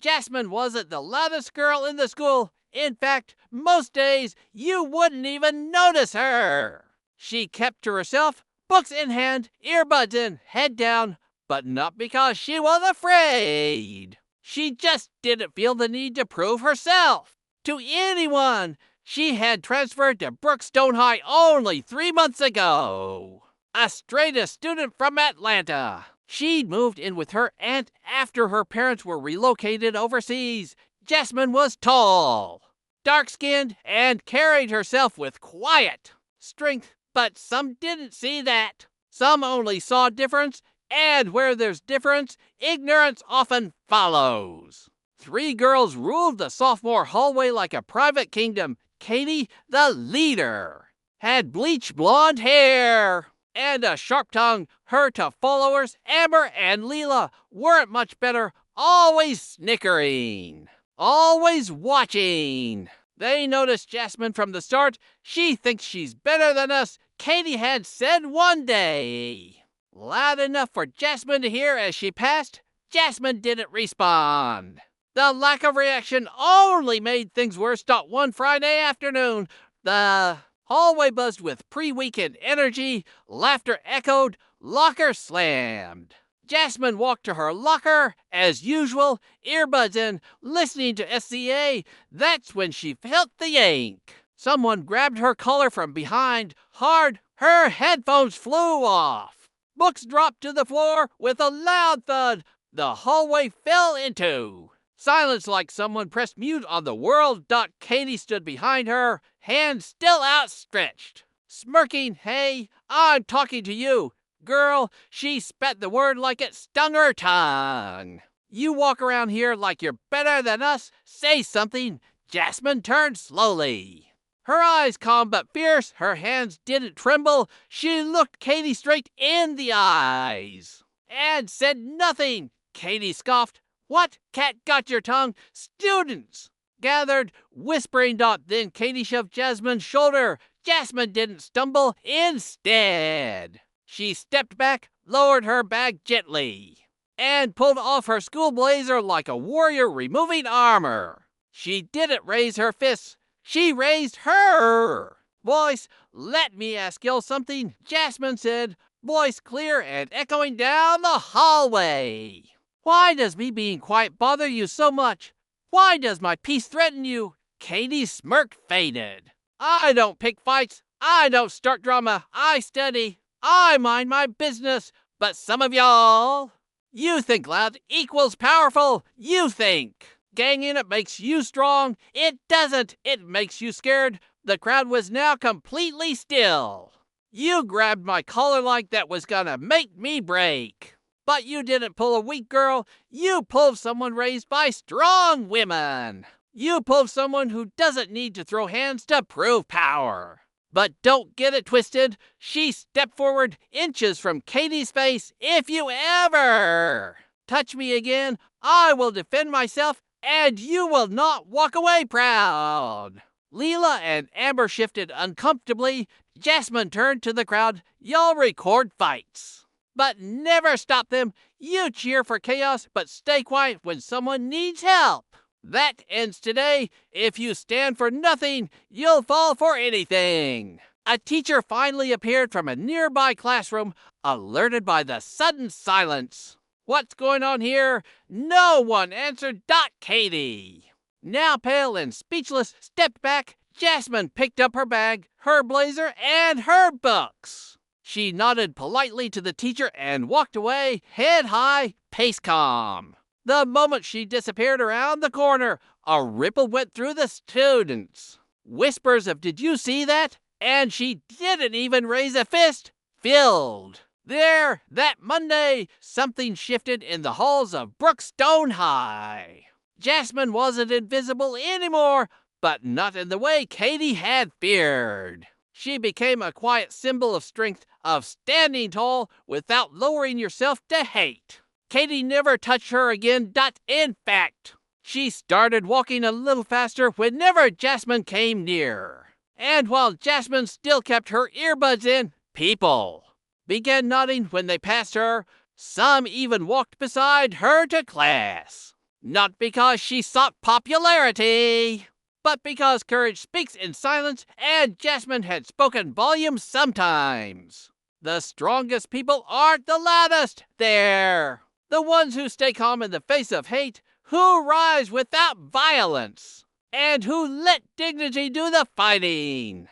Jasmine wasn't the loudest girl in the school. In fact, most days you wouldn't even notice her. She kept to herself, books in hand, earbuds in, head down, but not because she was afraid. She just didn't feel the need to prove herself to anyone. She had transferred to Brookstone High only 3 months ago. A straight student from Atlanta. She'd moved in with her aunt after her parents were relocated overseas. Jasmine was tall, dark-skinned, and carried herself with quiet strength, but some didn't see that. Some only saw difference, and where there's difference, ignorance often follows. 3 girls ruled the sophomore hallway like a private kingdom. Katie, the leader, had bleached blonde hair and a sharp tongue. Her tough followers, Amber and Leela, weren't much better, always snickering, always watching. They noticed Jasmine from the start. She thinks she's better than us, Katie had said one day. Loud enough for Jasmine to hear as she passed, Jasmine didn't respond. The lack of reaction only made things worse. One Friday afternoon, the hallway buzzed with pre-weekend energy, laughter echoed, locker slammed. Jasmine walked to her locker, as usual, earbuds in, listening to SCA. That's when she felt the yank. Someone grabbed her collar from behind, hard. Her headphones flew off. Books dropped to the floor with a loud thud. The hallway fell into silence like someone pressed mute on the world. Katie stood behind her, hands still outstretched, smirking. Hey, I'm talking to you. Girl, she spat the word like it stung her tongue. You walk around here like you're better than us? Say something. Jasmine turned slowly. Her eyes calm but fierce, her hands didn't tremble. She looked Katie straight in the eyes and said nothing. Katie scoffed. What? Cat got your tongue? Students gathered, whispering. Then Katie shoved Jasmine's shoulder. Jasmine didn't stumble. Instead, she stepped back, lowered her bag gently, and pulled off her school blazer like a warrior removing armor. She didn't raise her fists. She raised her voice. Let me ask y'all something, Jasmine said, voice clear and echoing down the hallway. Why does me being quiet bother you so much? Why does my peace threaten you? Katie's smirk faded. I don't pick fights. I don't start drama. I study. I mind my business. But some of y'all, you think loud equals powerful. You think ganging it makes you strong. It doesn't. It makes you scared. The crowd was now completely still. You grabbed my collar like that was gonna make me break. But you didn't pull a weak girl. You pulled someone raised by strong women. You pulled someone who doesn't need to throw hands to prove power. But don't get it twisted. She stepped forward inches from Katie's face. If you ever touch me again, I will defend myself, and you will not walk away proud. Leela and Amber shifted uncomfortably. Jasmine turned to the crowd. Y'all record fights, but never stop them. You cheer for chaos, but stay quiet when someone needs help. That ends today. If you stand for nothing, you'll fall for anything. A teacher finally appeared from a nearby classroom, alerted by the sudden silence. What's going on here? No one answered. Katie, now pale and speechless, stepped back. Jasmine picked up her bag, her blazer, and her books. She nodded politely to the teacher and walked away, head high, pace calm. The moment she disappeared around the corner, a ripple went through the students. Whispers of, did you see that? And she didn't even raise a fist. Filled. There, that Monday, something shifted in the halls of Brookstone High. Jasmine wasn't invisible anymore, but not in the way Katie had feared. She became a quiet symbol of strength, of standing tall without lowering yourself to hate. Katie never touched her again. In fact, she started walking a little faster whenever Jasmine came near. And while Jasmine still kept her earbuds in, people began nodding when they passed her. Some even walked beside her to class. Not because she sought popularity, but because courage speaks in silence, and Jasmine had spoken volumes sometimes. The strongest people aren't the loudest. They're the ones who stay calm in the face of hate, who rise without violence, and who let dignity do the fighting.